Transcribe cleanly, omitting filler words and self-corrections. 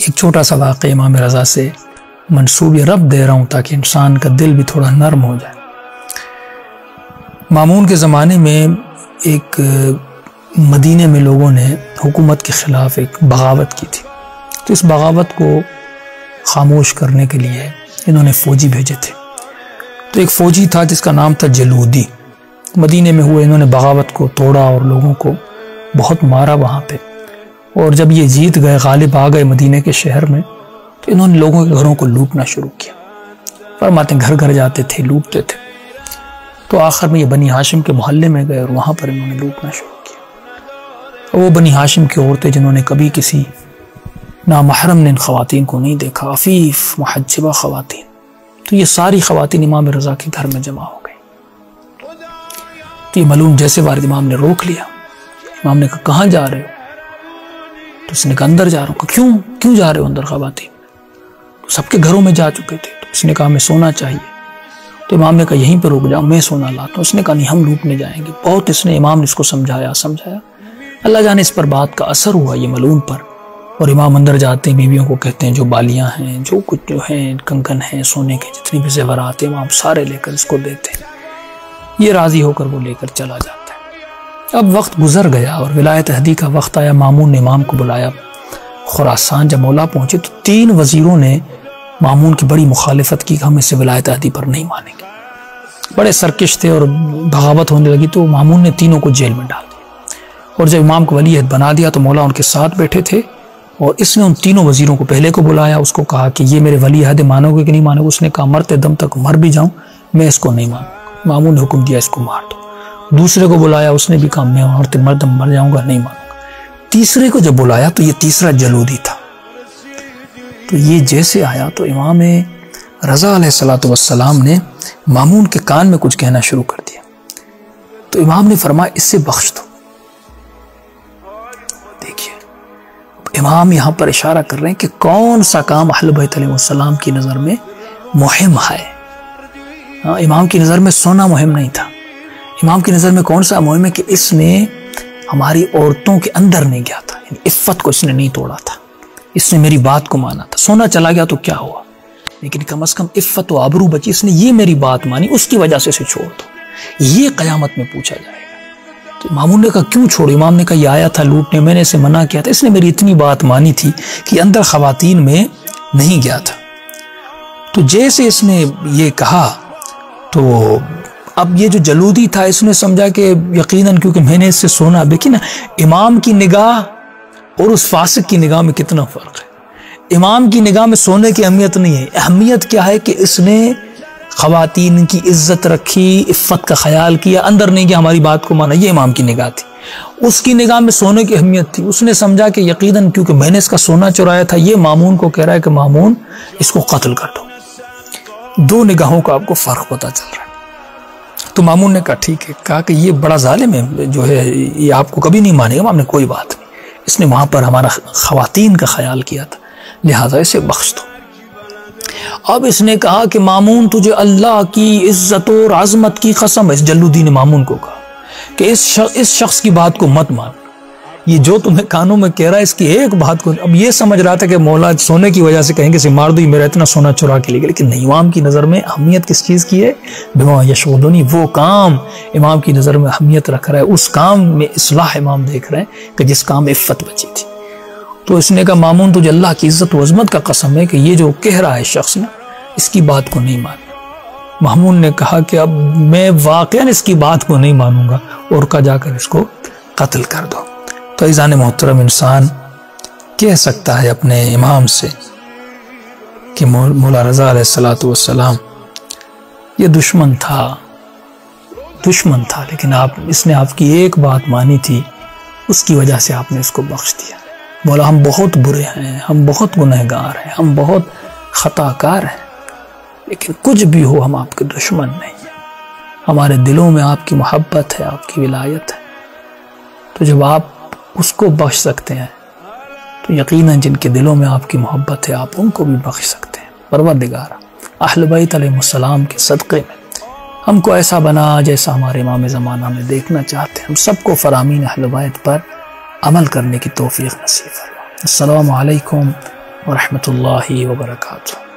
ایک چھوٹا سا واقعہ امام رضا سے منسوب یہ رب دے رہا ہوں تاکہ انسان کا دل بھی تھوڑا نرم ہو جائے۔ مامون کے زمانے میں ایک مدینے میں لوگوں نے حکومت کے خلاف ایک بغاوت کی تھی، تو اس بغاوت کو خاموش کرنے کے لیے انہوں نے فوجی بھیجے تھے۔ تو ایک فوجی تھا جس کا نام تھا جلودی، مدینے میں ہوئے، انہوں نے بغاوت کو توڑا اور لوگوں کو بہت مارا وہاں پہ، اور جب یہ جیت گئے، غالب آ گئے مدینے کے شہر میں، تو انہوں نے لوگوں کے گھروں کو لوٹنا شروع کیا۔ فرماتے ہیں گھر گھر جاتے تھے، لوٹتے تھے، تو آخر میں یہ بنی ہاشم کے محلے میں گئے اور وہاں پر انہوں نے لوٹنا شروع کیا۔ اور وہ بنی ہاشم کی عورتیں جنہوں نے کبھی کسی نامحرم نے ان خواتین کو نہیں دیکھا، عفیف محجبہ خواتین، تو یہ ساری خواتین امام رضا کے گھر میں جمع ہو گئی۔ تو یہ ملعون جیسے وارد امام نے روک لیا۔ امام نے کہا کہاں جا رہے ہو؟ تو اس نے کہا اندر جا رہا ہوں۔ کیوں جا رہے ہو اندر؟ خواتین تو سب کے گھروں میں جا چکے تھے، تو اس نے کہا ہمیں سونا چاہیے۔ تو امام نے کہا یہیں پہ رک جاؤ، میں سونا لاتا ہوں۔ اس نے کہا نہیں، ہم لوٹنے جائیں گے۔ بہت اس نے امام نے اس کو سمجھایا۔ اللہ جانے اس پر بات کا اثر ہوا یہ ملعون پر، اور امام اندر جاتے ہیں، بیویوں کو کہتے ہیں جو بالیاں ہیں، جو کچھ جو ہیں، کنگن ہیں، سونے کے جتنی بھی زیورات ہیں، امام سارے لے کر اس کو دیتے ہیں۔ یہ راضی ہو کر وہ لے کر چلا جاتا ہے۔ اب وقت گزر گیا اور ولایت عہدی کا وقت آیا۔ مامون نے امام کو بلایا خراسان۔ جب مولا پہنچے تو 3 وزیروں نے مامون کی بڑی مخالفت کی کہ ہم اسے ولایت عہدی پر نہیں مانیں گے۔ بڑے سرکش تھے اور بغاوت ہونے لگی، تو مامون نے تینوں کو جیل میں ڈال دیا۔ اور جب امام کو ولی عہد بنا دیا تو مولا ان کے ساتھ بیٹھے تھے، اور اس نے ان تینوں وزیروں کو پہلے کو بلایا، اس کو کہا کہ یہ میرے ولی عہد مانو گے کہ نہیں مانو گے؟ اس نے کہا مرتے دم تک مر بھی جاؤں میں اس کو نہیں مانوں گا۔ مامون نے حکم دیا اس کو مار دو۔ دوسرے کو بلایا، اس نے بھی کہا میں مرتے دم مر جاؤں گا، نہیں مانوں گا۔ تیسرے کو جب بلایا تو یہ تیسرا جلودی تھا، تو یہ جیسے آیا تو امام رضا علیہ السلام نے مامون کے کان میں کچھ کہنا شروع کر دیا۔ تو امام نے فرمایا اس سے بخش دو۔ دیکھیے امام یہاں پر اشارہ کر رہے ہیں کہ کون سا کام اہل بیت علیہ السلام کی نظر میں مہم ہے۔ امام کی نظر میں سونا مہم نہیں تھا، امام کی نظر میں کون سا مہم ہے کہ اس نے ہماری عورتوں کے اندر نہیں گیا تھا، یعنی عفت کو اس نے نہیں توڑا تھا، اس نے میری بات کو مانا تھا۔ سونا چلا گیا تو کیا ہوا، لیکن کم از کم عفت و آبرو بچی، اس نے یہ میری بات مانی، اس کی وجہ سے اسے چھوڑ دو۔ یہ قیامت میں پوچھا جائے گا۔ تو مامون نے کہا کیوں چھوڑو؟ امام نے کہا یہ آیا تھا لوٹنے، میں نے اسے منع کیا تھا، اس نے میری اتنی بات مانی تھی کہ اندر خواتین میں نہیں گیا تھا۔ تو جیسے اس نے یہ کہا تو اب یہ جو جلودی تھا اس نے سمجھا کہ یقیناً کیونکہ میں نے اس سے سونا، دیکھیں نا امام کی نگاہ اور اس فاسق کی نگاہ میں کتنا فرق ہے۔ امام کی نگاہ میں سونے کی اہمیت نہیں ہے، اہمیت کیا ہے کہ اس نے خواتین کی عزت رکھی، عفت کا خیال کیا، اندر نہیں گیا، ہماری بات کو مانا، یہ امام کی نگاہ تھی۔ اس کی نگاہ میں سونے کی اہمیت تھی، اس نے سمجھا کہ یقیناً کیونکہ میں نے اس کا سونا چرایا تھا، یہ مامون کو کہہ رہا ہے کہ مامون اس کو قتل کر دو۔ دو نگاہوں کا آپ کو فرق پتہ چل رہا ہے۔ تو مامون نے کہا ٹھیک ہے، کہا کہ یہ بڑا ظالم ہے جو ہے، یہ آپ کو کبھی نہیں مانے گا۔ مام نے کوئی بات نہیں، اس نے وہاں پر ہمارا خواتین کا خیال کیا تھا، لہٰذا اسے بخش دو۔ اب اس نے کہا کہ مامون تجھے اللہ کی عزت اور عظمت کی قسم ہے، اس جلودی نے مامون کو کہا کہ اس شخص کی بات کو مت مان، یہ جو تمہیں کانوں میں کہہ رہا ہے اس کی ایک بات کو۔ اب یہ سمجھ رہا تھا کہ مولا سونے کی وجہ سے کہیں کہ اسے مار دو، یہ میرا اتنا سونا چرا کے لے گیا، لیکن نہیں، امام کی نظر میں اہمیت کس چیز کی ہے؟ بما یشغلنی، وہ کام امام کی نظر میں اہمیت رکھ رہا ہے، اس کام میں اصلاح امام دیکھ رہے ہیں کہ جس کام میں عفت بچی تھی۔ تو اس نے کہا مامون تجھے اللہ کی عزت و عظمت کا قسم ہے کہ یہ جو کہہ رہا ہے شخص نا، اس کی بات کو نہیں مان۔ مامون نے کہا کہ اب میں واقعاً اس کی بات کو نہیں مانوں گا، اور کا جا کر اس کو قتل کر دو۔ تو عزیزان محترم، انسان کہہ سکتا ہے اپنے امام سے کہ مولا رضا علیہ السلام یہ دشمن تھا، لیکن اس نے آپ کی ایک بات مانی تھی، اس کی وجہ سے آپ نے اس کو بخش دیا۔ مولا ہم بہت برے ہیں، ہم بہت گنہگار ہیں، ہم بہت خطا کار ہیں، لیکن کچھ بھی ہو ہم آپ کے دشمن نہیں ہیں، ہمارے دلوں میں آپ کی محبت ہے، آپ کی ولایت ہے۔ تو جب آپ اس کو بخش سکتے ہیں تو یقیناً جن کے دلوں میں آپ کی محبت ہے آپ ان کو بھی بخش سکتے ہیں۔ پروردگارا اہل بیت علیہ السلام کے صدقے میں ہم کو ایسا بنا جیسا ہمارے امام زمانہ میں دیکھنا چاہتے ہیں۔ ہم سب کو فرامین اہل بیت پر عمل کرنے کی توفیق نصیب فرما۔ السلام علیکم ورحمۃ اللہ وبرکاتہ۔